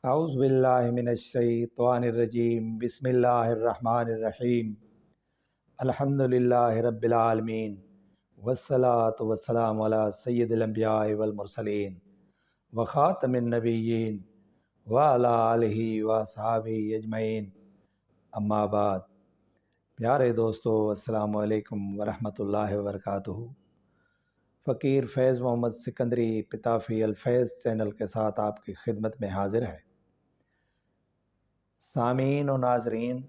اعوذ باللہ من الشیطان الرجیم بسم اللہ الرحمن الرحیم الحمد للہ رب العالمین والصلاة والسلام علی سید الانبیاء والمرسلین وخاتم النبیین وعلی آلہ وصحابہ اجمعین اما بعد۔ پیارے دوستو، السلام علیکم ورحمۃ اللہ وبرکاتہ۔ فقیر فیض محمد سکندری پتافی الفیض چینل کے ساتھ آپ کی خدمت میں حاضر ہے۔ سامعین و ناظرین،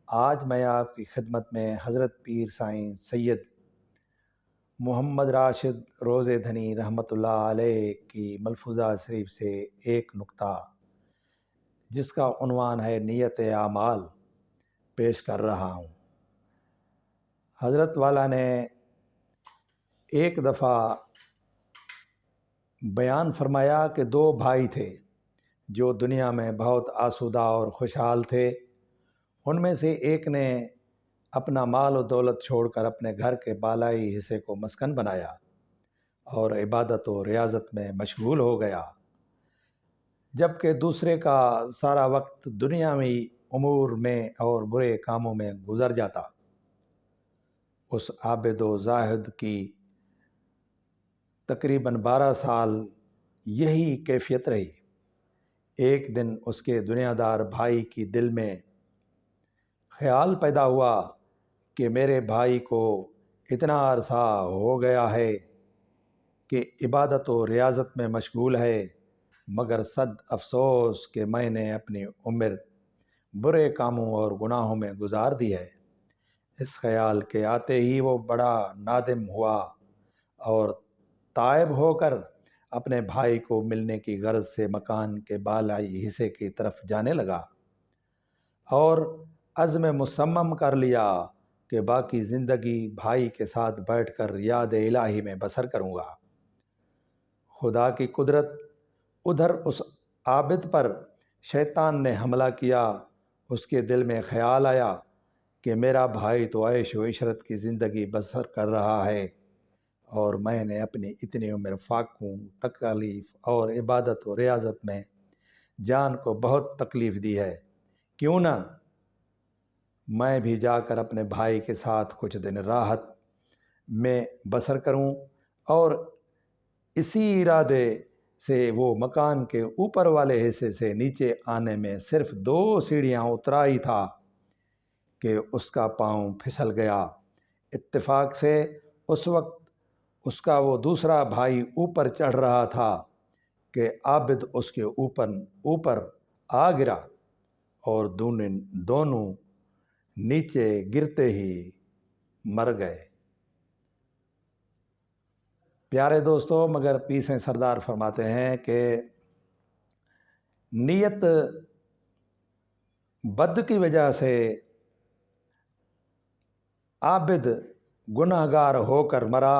آج میں آپ کی خدمت میں حضرت پیر سائیں سید محمد راشد روزے دھنی رحمۃ اللہ علیہ کی ملفوظہ شریف سے ایک نکتہ جس کا عنوان ہے نیت اعمال پیش کر رہا ہوں۔ حضرت والا نے ایک دفعہ بیان فرمایا کہ دو بھائی تھے جو دنیا میں بہت آسودہ اور خوشحال تھے۔ ان میں سے ایک نے اپنا مال و دولت چھوڑ کر اپنے گھر کے بالائی حصے کو مسکن بنایا اور عبادت و ریاضت میں مشغول ہو گیا، جبکہ دوسرے کا سارا وقت دنیاوی امور میں اور برے کاموں میں گزر جاتا۔ اس عابد و زاہد کی تقریباً 12 سال یہی کیفیت رہی۔ ایک دن اس کے دنیا دار بھائی کی دل میں خیال پیدا ہوا کہ میرے بھائی کو اتنا عرصہ ہو گیا ہے کہ عبادت و ریاضت میں مشغول ہے، مگر صد افسوس کہ میں نے اپنی عمر برے کاموں اور گناہوں میں گزار دی ہے۔ اس خیال کے آتے ہی وہ بڑا نادم ہوا اور تائب ہو کر اپنے بھائی کو ملنے کی غرض سے مکان کے بالائی حصے کی طرف جانے لگا اور عزم مصمم کر لیا کہ باقی زندگی بھائی کے ساتھ بیٹھ کر یاد الہی میں بسر کروں گا۔ خدا کی قدرت، ادھر اس عابد پر شیطان نے حملہ کیا۔ اس کے دل میں خیال آیا کہ میرا بھائی تو عیش و عشرت کی زندگی بسر کر رہا ہے اور میں نے اپنی اتنی عمر فاقوں، تکالیف اور عبادت و ریاضت میں جان کو بہت تکلیف دی ہے۔ کیوں نہ میں بھی جا کر اپنے بھائی کے ساتھ کچھ دن راحت میں بسر کروں، اور اسی ارادے سے وہ مکان کے اوپر والے حصے سے نیچے آنے میں صرف 2 سیڑھیاں اترا ہی تھا کہ اس کا پاؤں پھسل گیا۔ اتفاق سے اس وقت اس کا وہ دوسرا بھائی اوپر چڑھ رہا تھا کہ عابد اس کے اوپر آ گرا اور دونوں نیچے گرتے ہی مر گئے۔ پیارے دوستو، مگر پیسیں سردار فرماتے ہیں کہ نیت بد کی وجہ سے عابد گناہ گار ہو کر مرا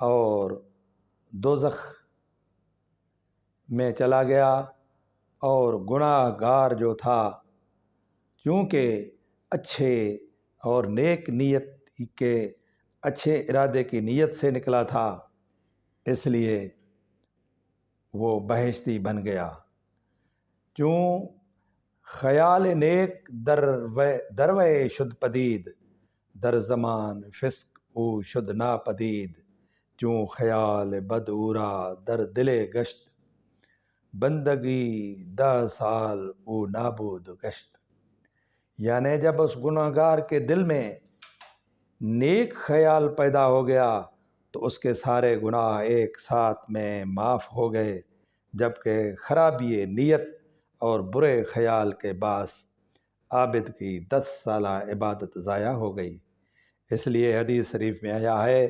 اور دوزخ میں چلا گیا، اور گناہ گار جو تھا چونکہ اچھے اور نیک نیت کے اچھے ارادے کی نیت سے نکلا تھا، اس لیے وہ بہشتی بن گیا۔ چوں خیال نیک دروے شد پدید، در زمان فسق او شد ناپدید۔ چوں خیال بد اورا در دل گشت، بندگی 10 سال او نابود گشت۔ یعنی جب اس گناہ گار کے دل میں نیک خیال پیدا ہو گیا تو اس کے سارے گناہ ایک ساتھ میں معاف ہو گئے، جبکہ خرابی نیت اور برے خیال کے باعث عابد کی 10 سالہ عبادت ضائع ہو گئی۔ اس لیے حدیث شریف میں آیا ہے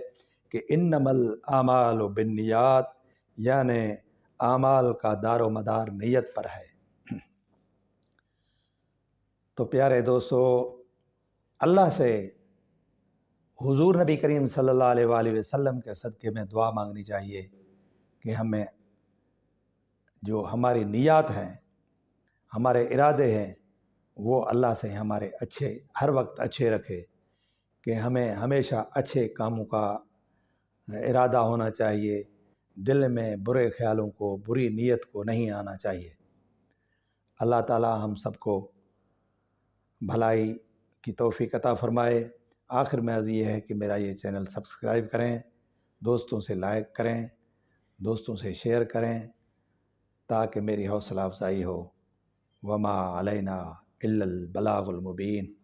کہ انما الاعمال بالنیات، یعنی اعمال کا دار و مدار نیت پر ہے۔ تو پیارے دوستو، اللہ سے حضور نبی کریم صلی اللہ علیہ وآلہ وسلم کے صدقے میں دعا مانگنی چاہیے کہ ہمیں جو ہماری نیات ہیں، ہمارے ارادے ہیں، وہ اللہ سے ہمارے ہر وقت اچھے رکھے، کہ ہمیں ہمیشہ اچھے کاموں کا ارادہ ہونا چاہیے، دل میں برے خیالوں کو، بری نیت کو نہیں آنا چاہیے۔ اللہ تعالی ہم سب کو بھلائی کی توفیق عطا فرمائے۔ آخر میں عرض یہ ہے کہ میرا یہ چینل سبسکرائب کریں، دوستوں سے لائک کریں، دوستوں سے شیئر کریں تاکہ میری حوصلہ افزائی ہو۔ وما علینا الا البلاغ المبین۔